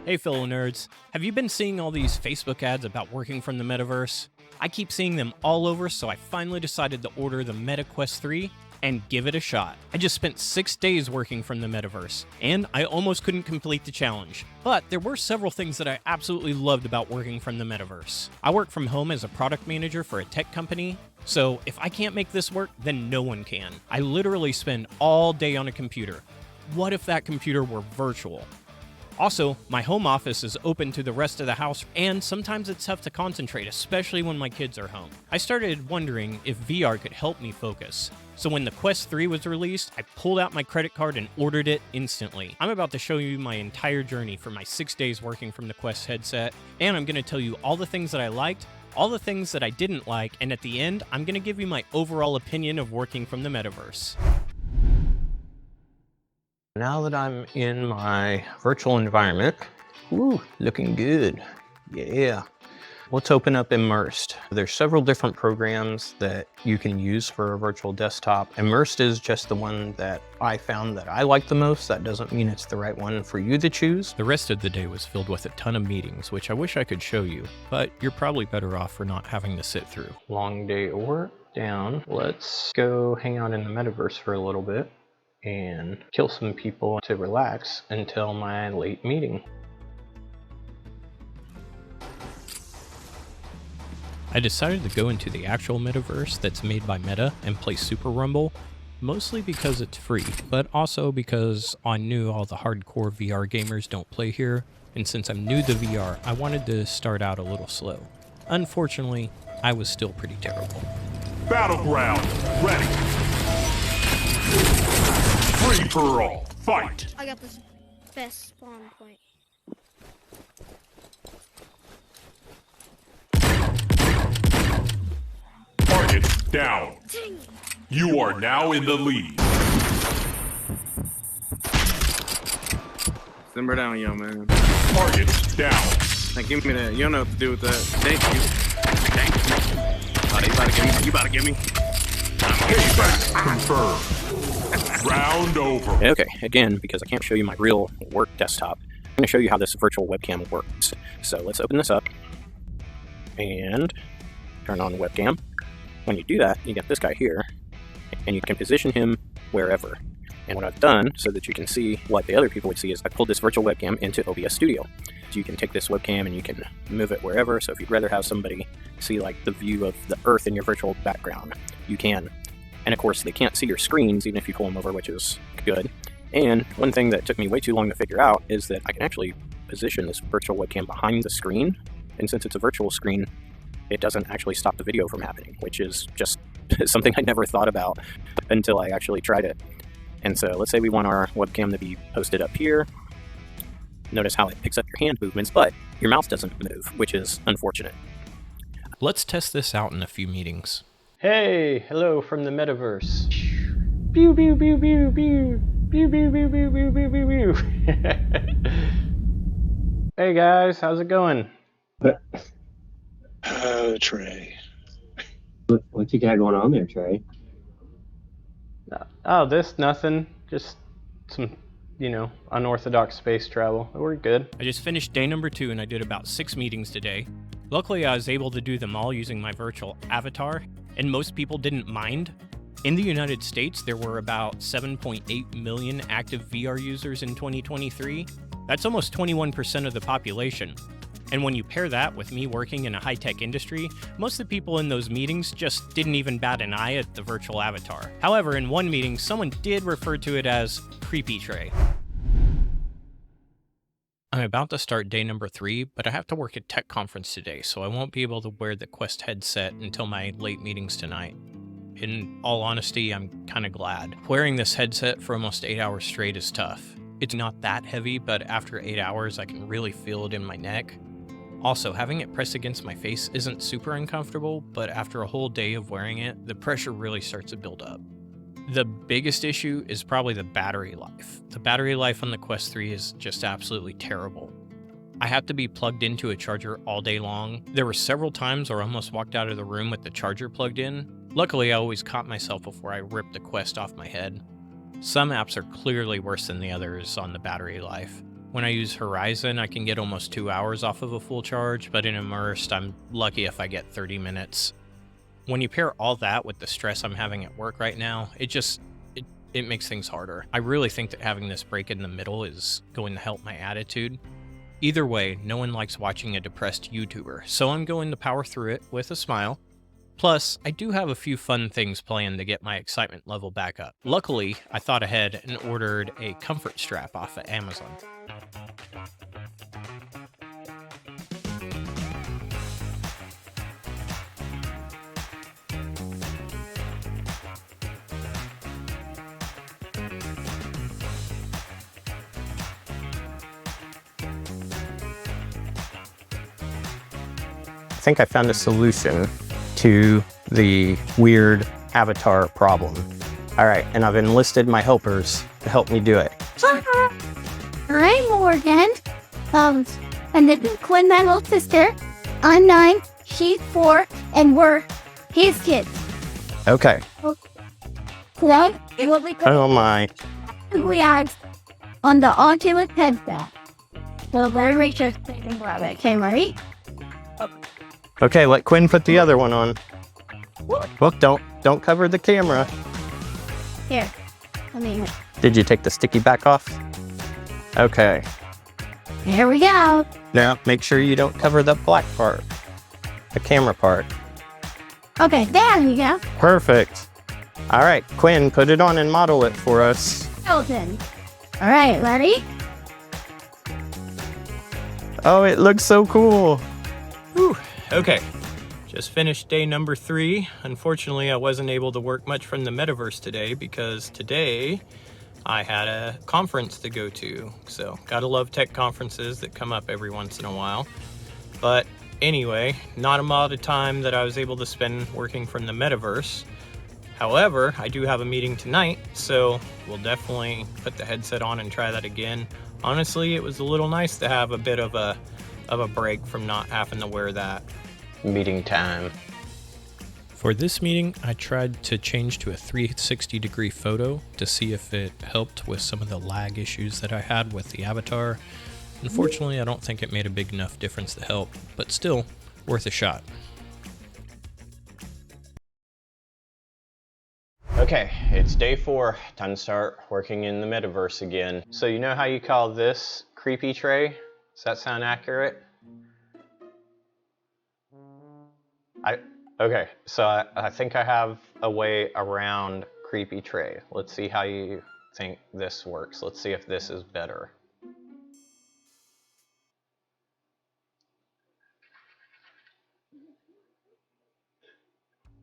Hey fellow nerds, have you been seeing all these Facebook ads about working from the metaverse? I keep seeing them all over, so I finally decided to order the Meta Quest 3 and give it a shot. I just spent 6 days working from the metaverse, and I almost couldn't complete the challenge. But there were several things that I absolutely loved about working from the metaverse. I work from home as a product manager for a tech company, so if I can't make this work, then no one can. I literally spend all day on a computer. What if that computer were virtual? Also, my home office is open to the rest of the house, and sometimes it's tough to concentrate, especially when my kids are home. I started wondering if VR could help me focus. So when the Quest 3 was released, I pulled out my credit card and ordered it instantly. I'm about to show you my entire journey for my 6 days working from the Quest headset, and I'm going to tell you all the things that I liked, all the things that I didn't like, and at the end, I'm going to give you my overall opinion of working from the metaverse. Now that I'm in my virtual environment, looking good. Yeah. Let's open up Immersed. There's several different programs that you can use for a virtual desktop. Immersed is just the one that I found that I like the most. That doesn't mean it's the right one for you to choose. The rest of the day was filled with a ton of meetings, which I wish I could show you, but you're probably better off for not having to sit through. Long day at work, down. Let's go hang out in the metaverse for a little bit and kill some people to relax until my late meeting. I decided to go into the actual metaverse that's made by Meta and play Super Rumble, mostly because it's free, but also because I knew all the hardcore VR gamers don't play here, and since I'm new to VR, I wanted to start out a little slow. Unfortunately, I was still pretty terrible. Battleground, ready. Free for all, fight! I got this best spawn point. Target down. You are now in the lead. Simmer down, young man. Target down. Now give me that. You don't know what to do with that. Thank you. Thank you. Oh, you about to give me. You about to give me. Payback confirmed. Round over. Okay, again, because I can't show you my real work desktop, I'm going to show you how this virtual webcam works. So let's open this up and turn on the webcam. When you do that, you get this guy here, and you can position him wherever. And what I've done, so that you can see what the other people would see, is I pulled this virtual webcam into OBS Studio. So you can take this webcam and you can move it wherever. So if you'd rather have somebody see like the view of the Earth in your virtual background, you can. And of course, they can't see your screens, even if you pull them over, which is good. And one thing that took me way too long to figure out is that I can actually position this virtual webcam behind the screen. And since it's a virtual screen, it doesn't actually stop the video from happening, which is just something I never thought about until I actually tried it. And so let's say we want our webcam to be posted up here. Notice how it picks up your hand movements, but your mouse doesn't move, which is unfortunate. Let's test this out in a few meetings. Hey, hello from the metaverse. Pew pew pew pew pew. Pew pew pew pew pew pew pew pew. Hey guys, how's it going? Trey. What you got going on there, Trey? Oh, nothing. Just some, unorthodox space travel. We're good. I just finished day number 2 and I did about 6 meetings today. Luckily, I was able to do them all using my virtual avatar, and most people didn't mind. In the United States, there were about 7.8 million active VR users in 2023. That's almost 21% of the population. And when you pair that with me working in a high-tech industry, most of the people in those meetings just didn't even bat an eye at the virtual avatar. However, in one meeting, someone did refer to it as creepy Trey. I'm about to start day number 3, but I have to work at tech conference today, so I won't be able to wear the Quest headset until my late meetings tonight. In all honesty, I'm kinda glad. Wearing this headset for almost 8 hours straight is tough. It's not that heavy, but after 8 hours, I can really feel it in my neck. Also, having it pressed against my face isn't super uncomfortable, but after a whole day of wearing it, the pressure really starts to build up. The biggest issue is probably the battery life. The battery life on the Quest 3 is just absolutely terrible. I have to be plugged into a charger all day long. There were several times where I almost walked out of the room with the charger plugged in. Luckily, I always caught myself before I ripped the Quest off my head. Some apps are clearly worse than the others on the battery life. When I use Horizon, I can get almost 2 hours off of a full charge, but in Immersed, I'm lucky if I get 30 minutes. When you pair all that with the stress I'm having at work right now, it makes things harder. I really think that having this break in the middle is going to help my attitude. Either way, no one likes watching a depressed YouTuber, so I'm going to power through it with a smile. Plus, I do have a few fun things planned to get my excitement level back up. Luckily, I thought ahead and ordered a comfort strap off of Amazon. I think I found a solution to the weird avatar problem. All right, and I've enlisted my helpers to help me do it. Hi, Morgan. And this is Quinn, my little sister. I'm 9, she's 4, and we're his kids. Okay. Today, we'll be Oh my. googly eyes on the Oculus headset. So very rich thinking about it. Okay, ready? Okay, let Quinn put the other one on. Look, don't cover the camera. Here. Did you take the sticky back off? Okay. Here we go. Now, make sure you don't cover the black part. The camera part. Okay, there you go. Perfect. All right, Quinn, put it on and model it for us. Skeleton. All right, ready? Oh, it looks so cool. Whew. Okay, just finished day number 3. Unfortunately, I wasn't able to work much from the Metaverse today because today I had a conference to go to. So, gotta love tech conferences that come up every once in a while. But anyway, not a lot of time that I was able to spend working from the Metaverse. However, I do have a meeting tonight, so we'll definitely put the headset on and try that again. Honestly, it was a little nice to have a bit of a break from not having to wear that. Meeting time. For this meeting, I tried to change to a 360-degree photo to see if it helped with some of the lag issues that I had with the avatar. Unfortunately, I don't think it made a big enough difference to help, but still, worth a shot. Okay, it's day 4. Time to start working in the Metaverse again. So you know how you call this creepy tray? Does that sound accurate? Okay, so I think I have a way around creepy tray. Let's see how you think this works. Let's see if this is better.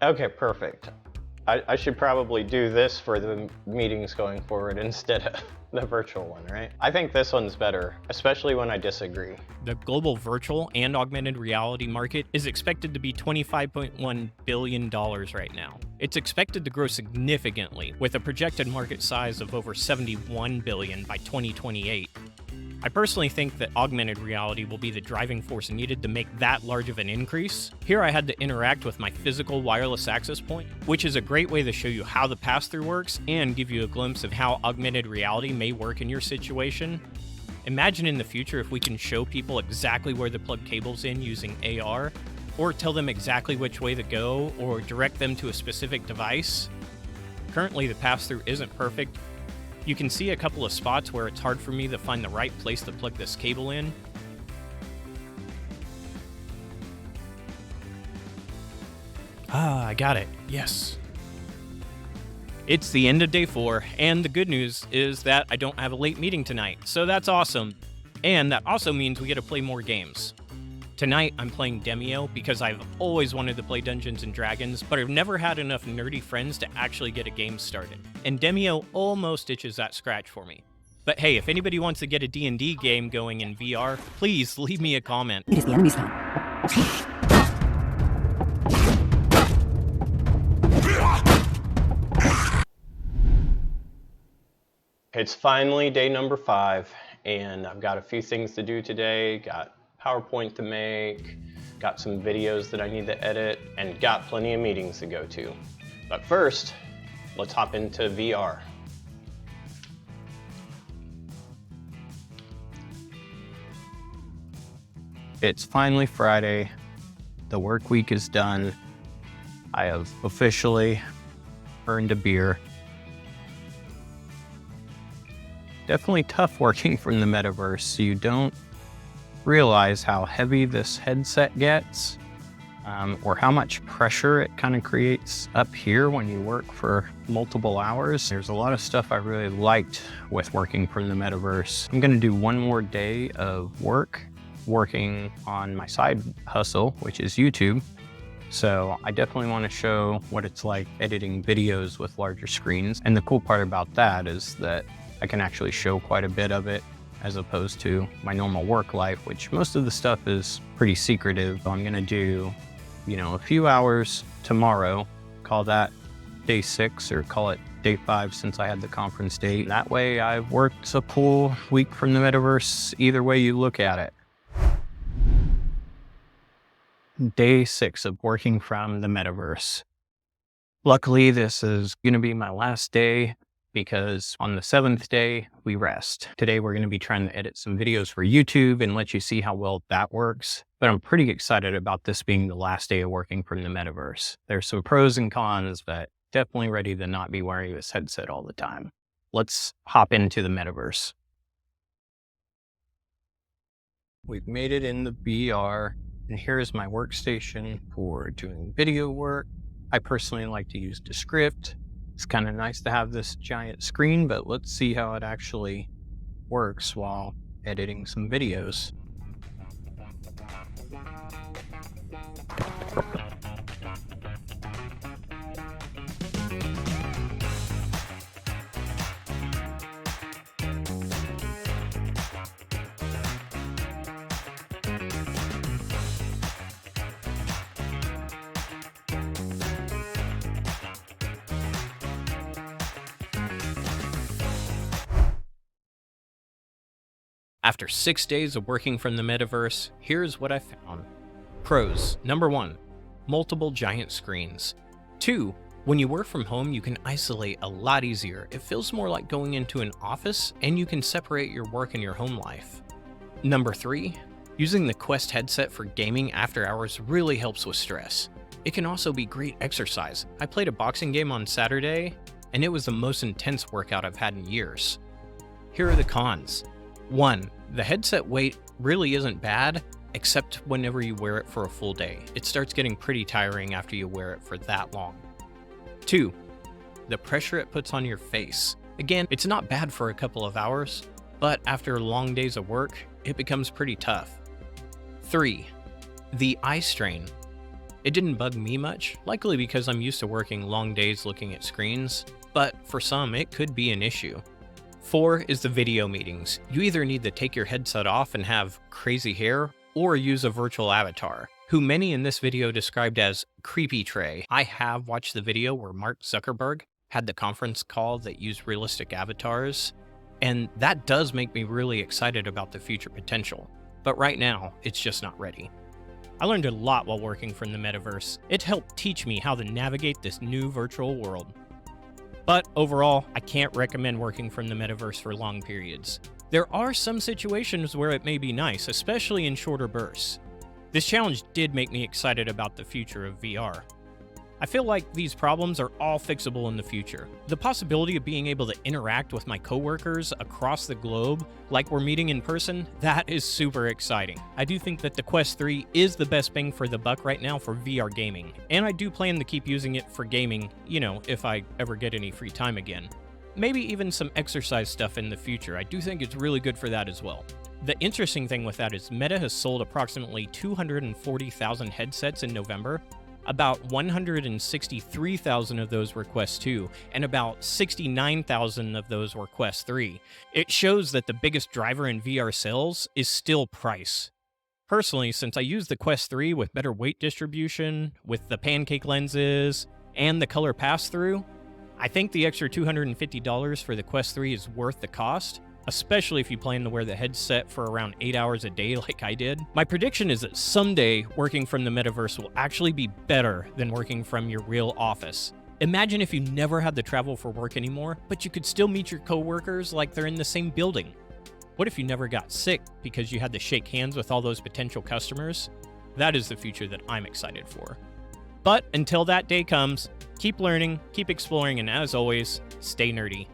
Okay, perfect. I should probably do this for the meetings going forward instead of the virtual one, right? I think this one's better, especially when I disagree. The global virtual and augmented reality market is expected to be $25.1 billion right now. It's expected to grow significantly, with a projected market size of over $71 billion by 2028. I personally think that augmented reality will be the driving force needed to make that large of an increase. Here I had to interact with my physical wireless access point, which is a great way to show you how the pass-through works and give you a glimpse of how augmented reality may work in your situation. Imagine in the future if we can show people exactly where to plug cables in using AR, or tell them exactly which way to go, or direct them to a specific device. Currently the pass-through isn't perfect. You can see a couple of spots where it's hard for me to find the right place to plug this cable in. Ah, I got it. Yes. It's the end of day 4, and the good news is that I don't have a late meeting tonight, so that's awesome. And that also means we get to play more games. Tonight, I'm playing Demio because I've always wanted to play Dungeons & Dragons, but I've never had enough nerdy friends to actually get a game started. And Demio almost itches that scratch for me. But hey, if anybody wants to get a D&D game going in VR, please leave me a comment. It is the enemy's turn. It's finally day number 5, and I've got a few things to do today. Got PowerPoint to make, got some videos that I need to edit, and got plenty of meetings to go to. But first, let's hop into VR. It's finally Friday. The work week is done. I have officially earned a beer. Definitely tough working from the metaverse. You don't realize how heavy this headset gets, or how much pressure it kind of creates up here when you work for multiple hours. There's a lot of stuff I really liked with working from the metaverse. I'm gonna do one more day of working on my side hustle, which is YouTube. So I definitely want to show what it's like editing videos with larger screens. And the cool part about that is that I can actually show quite a bit of it as opposed to my normal work life, which most of the stuff is pretty secretive. I'm gonna do, a few hours tomorrow, call that day 6 or call it day 5 since I had the conference date. That way I've worked a full week from the metaverse, either way you look at it. Day 6 of working from the metaverse. Luckily, this is gonna be my last day because on the 7th day, we rest. Today, we're gonna be trying to edit some videos for YouTube and let you see how well that works. But I'm pretty excited about this being the last day of working from the metaverse. There's some pros and cons, but definitely ready to not be wearing this headset all the time. Let's hop into the metaverse. We've made it in the VR, and here's my workstation for doing video work. I personally like to use Descript. It's kind of nice to have this giant screen, but let's see how it actually works while editing some videos. After 6 days of working from the metaverse, here's what I found. Pros. Number 1, multiple giant screens. 2, when you work from home, you can isolate a lot easier. It feels more like going into an office, and you can separate your work and your home life. Number 3, using the Quest headset for gaming after hours really helps with stress. It can also be great exercise. I played a boxing game on Saturday, and it was the most intense workout I've had in years. Here are the cons. 1, the headset weight really isn't bad, except whenever you wear it for a full day. It starts getting pretty tiring after you wear it for that long. 2, the pressure it puts on your face. Again, it's not bad for a couple of hours, but after long days of work, it becomes pretty tough. 3, the eye strain. It didn't bug me much, likely because I'm used to working long days looking at screens, but for some, it could be an issue. 4 is the video meetings. You either need to take your headset off and have crazy hair, or use a virtual avatar, who many in this video described as Creepy Trey. I have watched the video where Mark Zuckerberg had the conference call that used realistic avatars, and that does make me really excited about the future potential. But right now, it's just not ready. I learned a lot while working from the metaverse. It helped teach me how to navigate this new virtual world. But overall, I can't recommend working from the metaverse for long periods. There are some situations where it may be nice, especially in shorter bursts. This challenge did make me excited about the future of VR. I feel like these problems are all fixable in the future. The possibility of being able to interact with my coworkers across the globe like we're meeting in person, that is super exciting. I do think that the Quest 3 is the best bang for the buck right now for VR gaming, and I do plan to keep using it for gaming, if I ever get any free time again. Maybe even some exercise stuff in the future. I do think it's really good for that as well. The interesting thing with that is Meta has sold approximately 240,000 headsets in November. About 163,000 of those were Quest 2, and about 69,000 of those were Quest 3. It shows that the biggest driver in VR sales is still price. Personally, since I use the Quest 3 with better weight distribution, with the pancake lenses, and the color pass-through, I think the extra $250 for the Quest 3 is worth the cost, especially if you plan to wear the headset for around 8 hours a day like I did. My prediction is that someday working from the metaverse will actually be better than working from your real office. Imagine if you never had to travel for work anymore, but you could still meet your coworkers like they're in the same building. What if you never got sick because you had to shake hands with all those potential customers? That is the future that I'm excited for. But until that day comes, keep learning, keep exploring, and as always, stay nerdy.